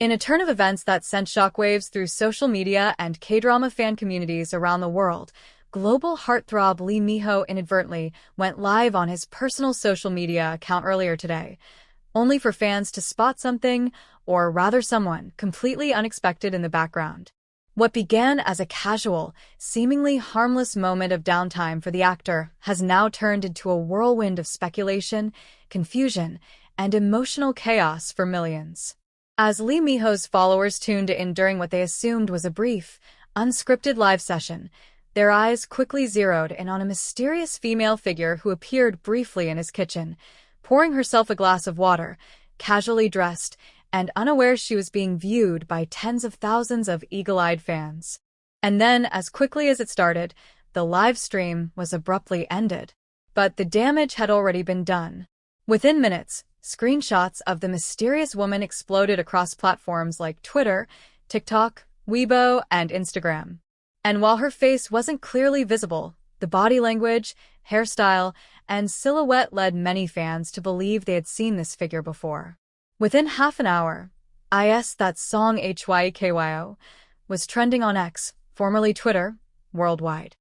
In a turn of events that sent shockwaves through social media and K-drama fan communities around the world, global heartthrob Lee Minho inadvertently went live on his personal social media account earlier today, only for fans to spot something, or rather someone, completely unexpected in the background. What began as a casual, seemingly harmless moment of downtime for the actor has now turned into a whirlwind of speculation, confusion, and emotional chaos for millions. As Lee Minho's followers tuned in during what they assumed was a brief, unscripted live session, their eyes quickly zeroed in on a mysterious female figure who appeared briefly in his kitchen, pouring herself a glass of water, casually dressed, and unaware she was being viewed by tens of thousands of eagle-eyed fans. And then, as quickly as it started, the live stream was abruptly ended. But the damage had already been done. Within minutes, screenshots of the mysterious woman exploded across platforms like Twitter, TikTok, Weibo, and Instagram. And while her face wasn't clearly visible, the body language, hairstyle, and silhouette led many fans to believe they had seen this figure before. Within half an hour, that song Hye Kyo was trending on X, formerly Twitter, worldwide.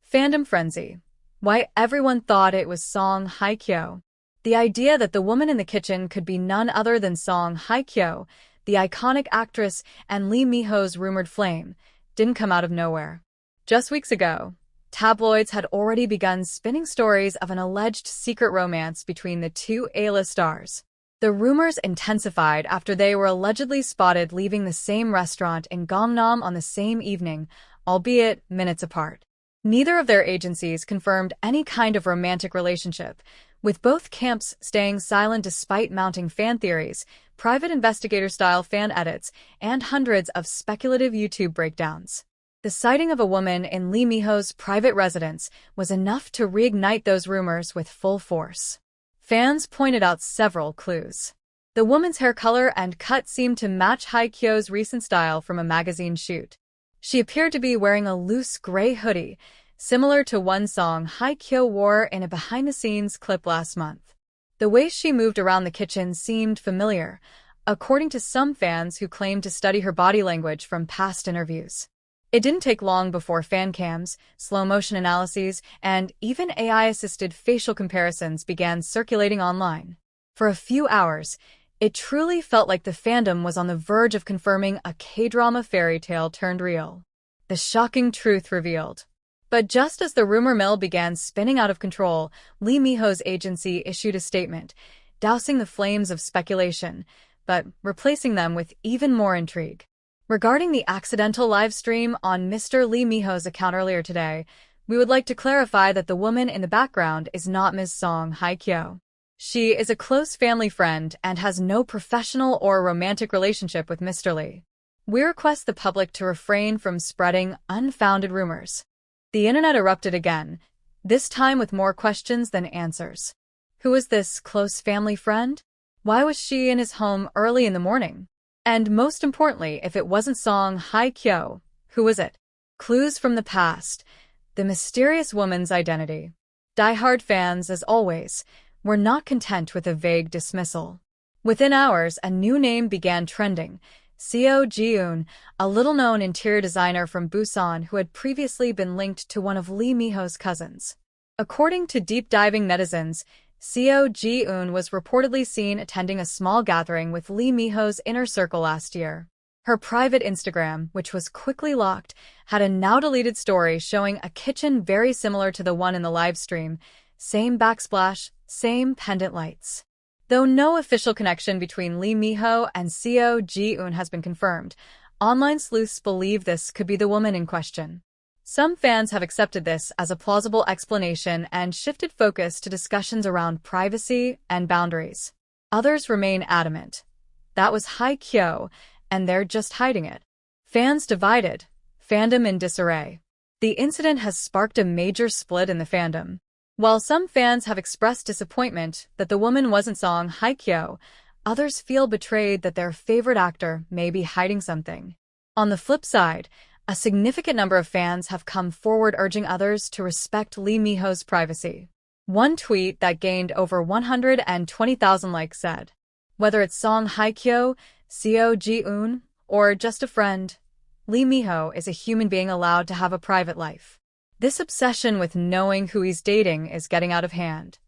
Fandom frenzy. Why everyone thought it was song Hye Kyo. The idea that the woman in the kitchen could be none other than Song Hye Kyo, the iconic actress and Lee Minho's rumored flame, didn't come out of nowhere. Just weeks ago, tabloids had already begun spinning stories of an alleged secret romance between the two A-list stars. The rumors intensified after they were allegedly spotted leaving the same restaurant in Gangnam on the same evening, albeit minutes apart. Neither of their agencies confirmed any kind of romantic relationship, with both camps staying silent despite mounting fan theories, private investigator-style fan edits, and hundreds of speculative YouTube breakdowns. The sighting of a woman in Lee Minho's private residence was enough to reignite those rumors with full force. Fans pointed out several clues. The woman's hair color and cut seemed to match Hye Kyo's recent style from a magazine shoot. She appeared to be wearing a loose gray hoodie, similar to one Song Hye Kyo wore in a behind-the-scenes clip last month. The way she moved around the kitchen seemed familiar, according to some fans who claimed to study her body language from past interviews. It didn't take long before fan cams, slow-motion analyses, and even AI-assisted facial comparisons began circulating online. For a few hours, it truly felt like the fandom was on the verge of confirming a K-drama fairy tale turned real. The shocking truth revealed. But just as the rumor mill began spinning out of control, Lee Minho's agency issued a statement, dousing the flames of speculation, but replacing them with even more intrigue. Regarding the accidental live stream on Mr. Lee Minho's account earlier today, we would like to clarify that the woman in the background is not Ms. Song Hye Kyo. She is a close family friend and has no professional or romantic relationship with Mr. Lee. We request the public to refrain from spreading unfounded rumors. The internet erupted again, this time with more questions than answers. Who was this close family friend? Why was she in his home early in the morning? And most importantly, if it wasn't Song Hye Kyo, who was it? Clues from the past. The mysterious woman's identity. Die-hard fans, as always, were not content with a vague dismissal. Within hours, a new name began trending. Seo Ji-eun, a little-known interior designer from Busan who had previously been linked to one of Lee Minho's cousins. According to deep-diving netizens, Seo Ji-eun was reportedly seen attending a small gathering with Lee Minho's inner circle last year. Her private Instagram, which was quickly locked, had a now-deleted story showing a kitchen very similar to the one in the livestream, same backsplash, same pendant lights. Though no official connection between Lee Minho and Seo Ji-eun has been confirmed, online sleuths believe this could be the woman in question. Some fans have accepted this as a plausible explanation and shifted focus to discussions around privacy and boundaries. Others remain adamant. That was Hye Kyo, and they're just hiding it. Fans divided, fandom in disarray. The incident has sparked a major split in the fandom. While some fans have expressed disappointment that the woman wasn't Song Hye Kyo, others feel betrayed that their favorite actor may be hiding something. On the flip side, a significant number of fans have come forward urging others to respect Lee Minho's privacy. One tweet that gained over 120,000 likes said, Whether it's song Hye Kyo, Seo Ji-eun, or just a friend, Lee Minho is a human being allowed to have a private life. This obsession with knowing who he's dating is getting out of hand.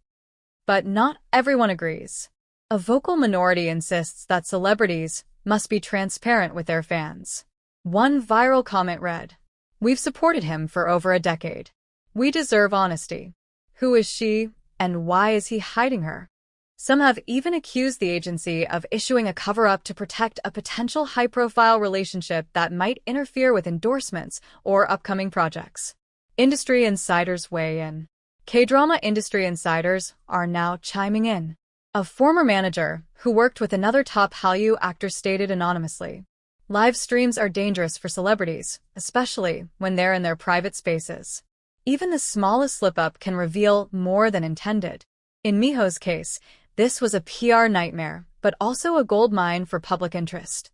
But not everyone agrees. A vocal minority insists that celebrities must be transparent with their fans. One viral comment read, "We've supported him for over a decade. We deserve honesty. Who is she, and why is he hiding her?" Some have even accused the agency of issuing a cover-up to protect a potential high-profile relationship that might interfere with endorsements or upcoming projects. Industry insiders weigh in. K-drama industry insiders are now chiming in. A former manager who worked with another top Hallyu actor stated anonymously, "Live streams are dangerous for celebrities, especially when they're in their private spaces. Even the smallest slip-up can reveal more than intended." In Minho's case, this was a PR nightmare, but also a goldmine for public interest.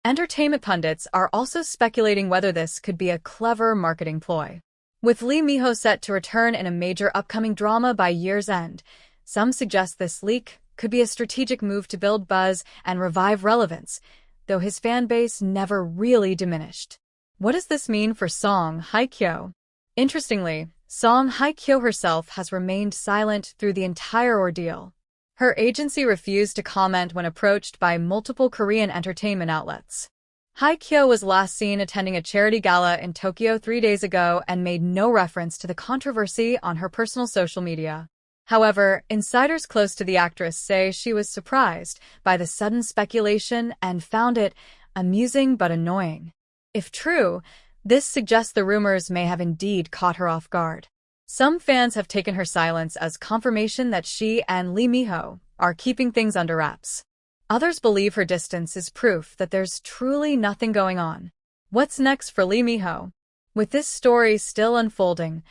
Entertainment pundits are also speculating whether this could be a clever marketing ploy. With Lee Minho set to return in a major upcoming drama by year's end, some suggest this leak could be a strategic move to build buzz and revive relevance, though his fan base never really diminished. What does this mean for Song Hye Kyo? Interestingly, Song Hye Kyo herself has remained silent through the entire ordeal. Her agency refused to comment when approached by multiple Korean entertainment outlets. Hye Kyo was last seen attending a charity gala in Tokyo 3 days ago and made no reference to the controversy on her personal social media. However, insiders close to the actress say she was surprised by the sudden speculation and found it amusing but annoying. If true, this suggests the rumors may have indeed caught her off guard. Some fans have taken her silence as confirmation that she and Lee Minho are keeping things under wraps. Others believe her distance is proof that there's truly nothing going on. What's next for Lee Minho? With this story still unfolding,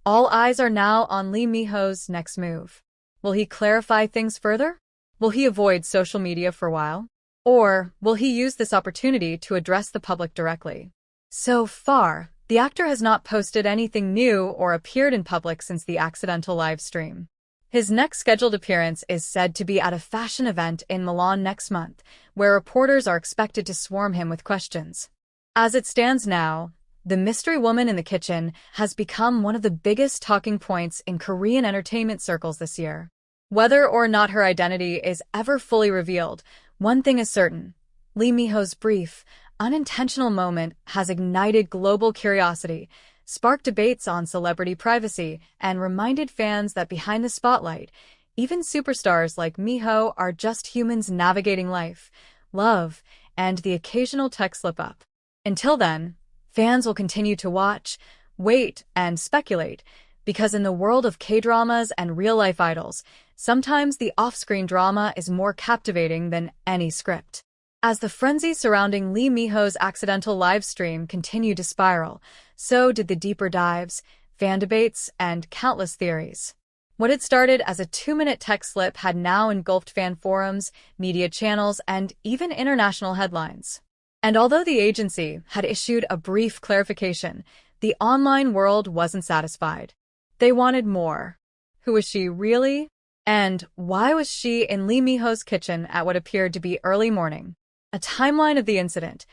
all eyes are now on Lee Minho's next move. Will he clarify things further? Will he avoid social media for a while? Or will he use this opportunity to address the public directly? So far, the actor has not posted anything new or appeared in public since the accidental live stream. His next scheduled appearance is said to be at a fashion event in Milan next month, where reporters are expected to swarm him with questions. As it stands now, the mystery woman in the kitchen has become one of the biggest talking points in Korean entertainment circles this year. Whether or not her identity is ever fully revealed, one thing is certain: Lee Minho's brief, unintentional moment has ignited global curiosity, sparked debates on celebrity privacy, and reminded fans that behind the spotlight, even superstars like Minho are just humans navigating life, love, and the occasional tech slip-up. Until then, fans will continue to watch, wait, and speculate, because in the world of K-dramas and real-life idols, sometimes the off-screen drama is more captivating than any script. As the frenzy surrounding Lee Minho's accidental live stream continued to spiral, so did the deeper dives, fan debates, and countless theories. What had started as a 2-minute tech slip had now engulfed fan forums, media channels, and even international headlines. And although the agency had issued a brief clarification, the online world wasn't satisfied. They wanted more. Who was she really? And why was she in Lee Minho's kitchen at what appeared to be early morning? A timeline of the incident.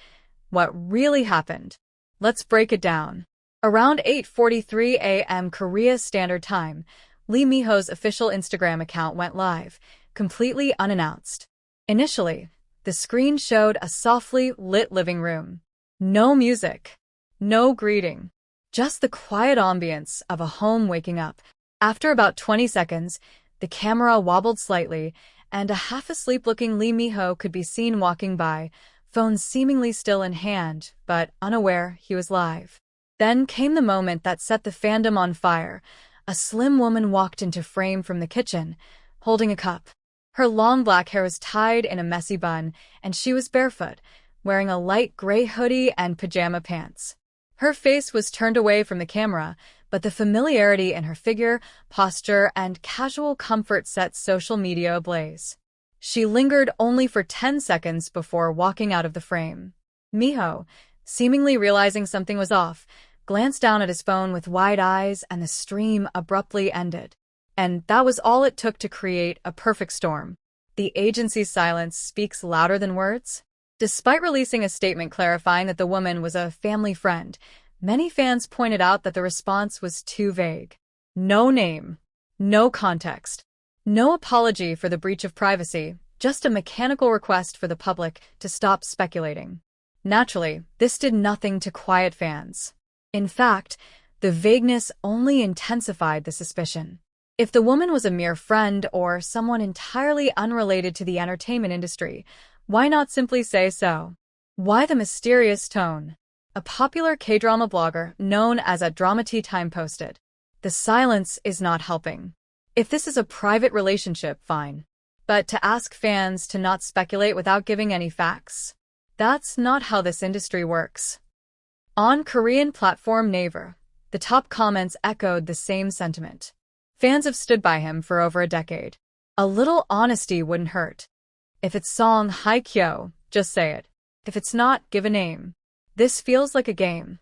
What really happened? Let's break it down. Around 8:43 a.m. Korea Standard Time, Lee Minho's official Instagram account went live, completely unannounced. Initially, the screen showed a softly lit living room. No music. No greeting. Just the quiet ambience of a home waking up. After about 20 seconds, the camera wobbled slightly, and a half-asleep-looking Lee Minho could be seen walking by, phone seemingly still in hand, but unaware he was live. Then came the moment that set the fandom on fire. A slim woman walked into frame from the kitchen, holding a cup. Her long black hair was tied in a messy bun, and she was barefoot, wearing a light gray hoodie and pajama pants. Her face was turned away from the camera, but the familiarity in her figure, posture, and casual comfort set social media ablaze. She lingered only for 10 seconds before walking out of the frame. Minho, seemingly realizing something was off, glanced down at his phone with wide eyes, and the stream abruptly ended. And that was all it took to create a perfect storm. the agency's silence speaks louder than words? Despite releasing a statement clarifying that the woman was a family friend, many fans pointed out that the response was too vague. No name, no context, no apology for the breach of privacy, just a mechanical request for the public to stop speculating. Naturally, this did nothing to quiet fans. In fact, the vagueness only intensified the suspicion. If the woman was a mere friend or someone entirely unrelated to the entertainment industry, why not simply say so? Why the mysterious tone? A popular K-drama blogger known as @DramaTime posted, "The silence is not helping. If this is a private relationship, fine. But to ask fans to not speculate without giving any facts? That's not how this industry works." On Korean platform Naver, the top comments echoed the same sentiment. Fans have stood by him for over a decade. A little honesty wouldn't hurt. If it's song Hye Kyo, just say it. If it's not, give a name. This feels like a game.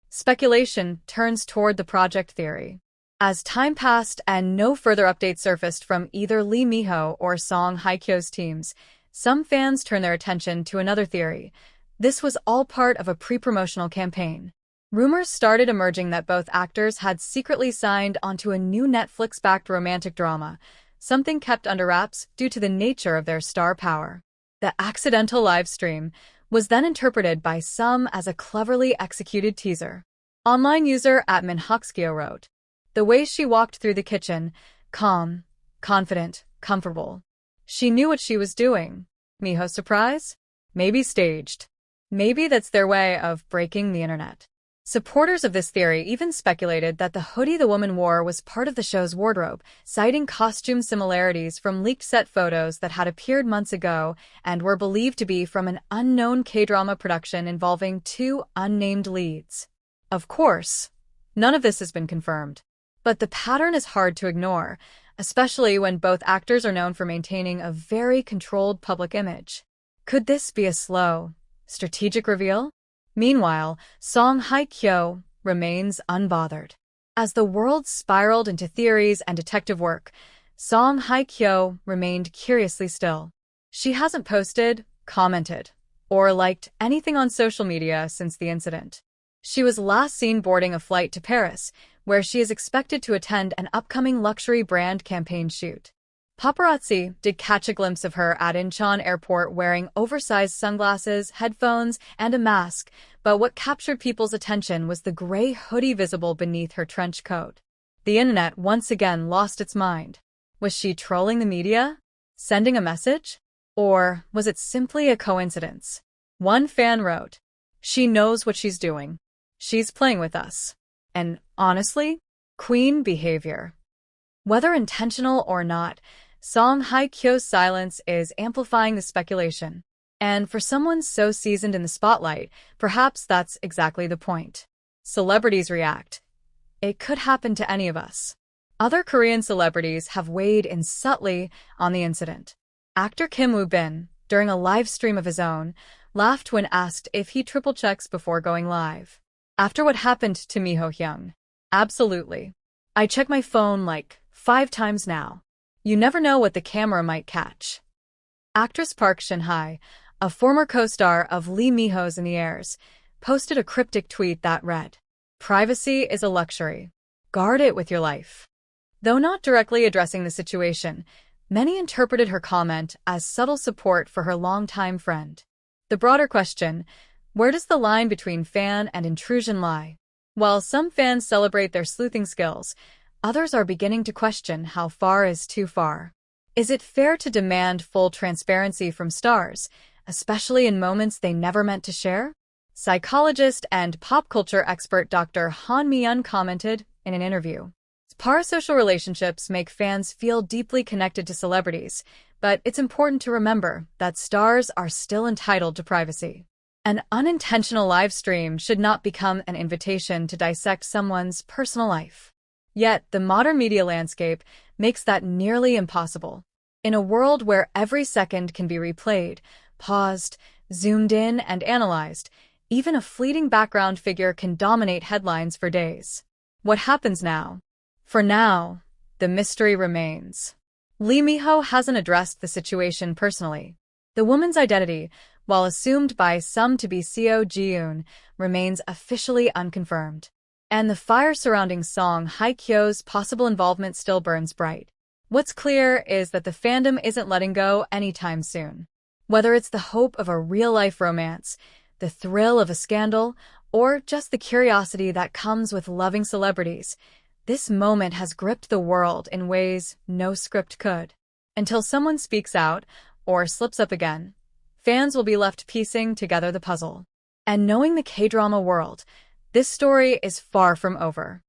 Speculation turns toward the project theory. As time passed and no further updates surfaced from either Minho or Song Hye Kyo's teams, some fans turned their attention to another theory. This was all part of a pre-promotional campaign. Rumors started emerging that both actors had secretly signed onto a new Netflix-backed romantic drama, something kept under wraps due to the nature of their star power. The accidental live stream was then interpreted by some as a cleverly executed teaser. Online user @Minho wrote, "The way she walked through the kitchen, calm, confident, comfortable. She knew what she was doing. Minho's surprise? Maybe staged. Maybe that's their way of breaking the internet." Supporters of this theory even speculated that the hoodie the woman wore was part of the show's wardrobe, citing costume similarities from leaked set photos that had appeared months ago and were believed to be from an unknown K-drama production involving two unnamed leads. Of course, none of this has been confirmed. But the pattern is hard to ignore, especially when both actors are known for maintaining a very controlled public image. Could this be a slow, strategic reveal? Meanwhile, Song Hye Kyo remains unbothered. As the world spiraled into theories and detective work, Song Hye Kyo remained curiously still. She hasn't posted, commented, or liked anything on social media since the incident. She was last seen boarding a flight to Paris, where she is expected to attend an upcoming luxury brand campaign shoot. Paparazzi did catch a glimpse of her at Incheon Airport wearing oversized sunglasses, headphones, and a mask, but what captured people's attention was the gray hoodie visible beneath her trench coat. The internet once again lost its mind. Was she trolling the media? Sending a message? Or was it simply a coincidence? One fan wrote, "She knows what she's doing. She's playing with us. And honestly, queen behavior." Whether intentional or not, Song Hye Kyo's silence is amplifying the speculation. And for someone so seasoned in the spotlight, perhaps that's exactly the point. Celebrities react. It could happen to any of us. Other Korean celebrities have weighed in subtly on the incident. Actor Kim Woo-bin, during a live stream of his own, laughed when asked if he triple checks before going live. After what happened to Minho Hyung, "Absolutely. I check my phone like 5 times now. You never know what the camera might catch." Actress Park Shin-hye, a former co-star of Lee Minho's In the Airs, posted a cryptic tweet that read, "Privacy is a luxury. Guard it with your life." Though not directly addressing the situation, many interpreted her comment as subtle support for her longtime friend. The broader question, where does the line between fan and intrusion lie? While some fans celebrate their sleuthing skills, others are beginning to question how far is too far. Is it fair to demand full transparency from stars, especially in moments they never meant to share? Psychologist and pop culture expert Dr. Han Mi-eun commented in an interview, "Parasocial relationships make fans feel deeply connected to celebrities, but it's important to remember that stars are still entitled to privacy. An unintentional live stream should not become an invitation to dissect someone's personal life." Yet, the modern media landscape makes that nearly impossible. In a world where every second can be replayed, paused, zoomed in, and analyzed, even a fleeting background figure can dominate headlines for days. What happens now? For now, the mystery remains. Lee Minho hasn't addressed the situation personally. The woman's identity, while assumed by some to be Seo Ji-eun, remains officially unconfirmed. And the fire surrounding Song Hye Kyo's possible involvement still burns bright. What's clear is that the fandom isn't letting go anytime soon. Whether it's the hope of a real-life romance, the thrill of a scandal, or just the curiosity that comes with loving celebrities, this moment has gripped the world in ways no script could. Until someone speaks out or slips up again, fans will be left piecing together the puzzle. And knowing the K-drama world, this story is far from over.